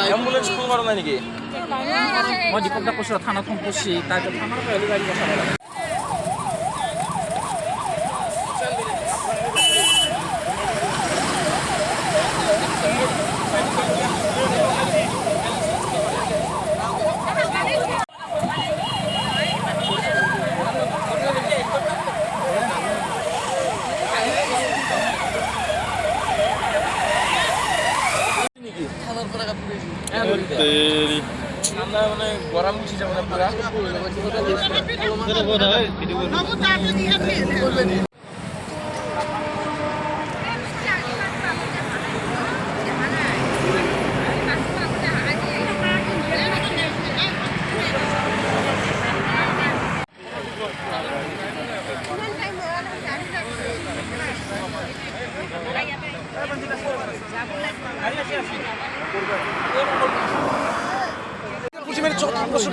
Ambulance phone কৰা নাই নাকি? মই দীপক দা কৈছোঁ থানাত ফোন কৰিছে তাৰপিছত থানাৰ পৰা গাড়ী পঠাব লাগে। ঠান্ডা মানে গরম উঠে যাবে না পুরা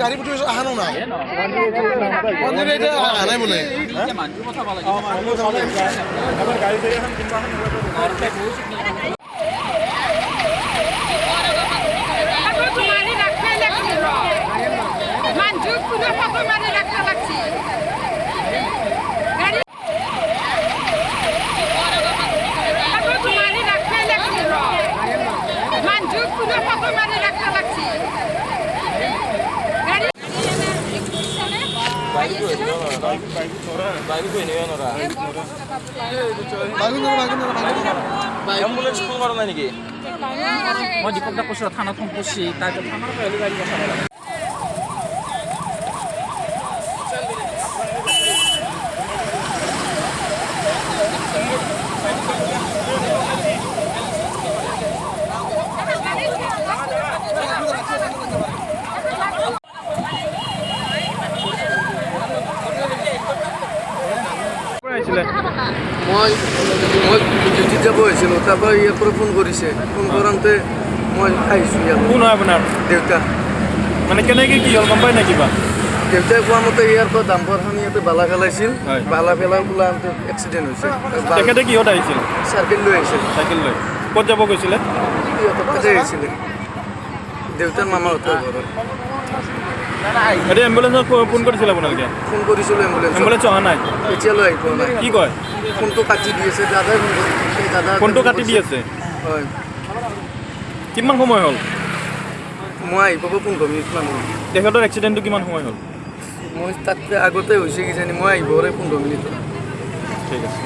গাড়ী পঠিয়াইছো আহানো নাই আনাই মানে অ্যাম্বুলেন্স ফোন করা নাই নাকি? মই দীপক দা কৈছোঁ থানাত ফোন কৰিছে তাৰপিছত থানাৰ পৰা গাড়ী পঠাব লাগে। মই ডিউটিত যাব হৈছিলোঁ তাৰপৰা ইয়াৰ পৰা ফোন কৰিছে ফোন কৰোঁতে মই আহিছোঁ ইয়াত। কোন হয় আপোনাৰ? দেউতা। মানে কেনেকৈ কি হ'ল গম পাই নে কিবা? দেউতাই কোৱা মতে ইয়াৰ পৰা ডাম্পাৰখন ইয়াতে বালা পেলাইছিল, হয়। বালা পেলাই বোলাতে এক্সিডেণ্ট হৈছে। তেখেতে কিহত আহিছিল? চাইকেল লৈ আহিছিল। চাইকেল লৈ ক'ত যাব গৈছিলে? সিহঁতৰ তাতে আহিছিলে দেউতাৰ মামাৰ হতৰ ঘৰত। এতিয়া এম্বুলেঞ্চত ফোন কৰিছিল আপোনালোকে? ফোন কৰিছিলোঁ এম্বুলেঞ্চ অহা নাই এতিয়ালৈ আহি পোৱা নাই। কি কয়? ফোনটো কাটি দি আছে দাদাই ফোন কৰিছে। দাদা ফোনটো কাটি দি আছে? হয়। কিমান সময় হ'ল? মই আহি পাব 15 মিনিটমান হ'ল। তেখেতৰ এক্সিডেণ্টটো কিমান সময় হ'ল? মই তাতকৈ আগতে হৈছে কিজানি, মই আহিবৰে 15 মিনিট হ'ল। ঠিক আছে।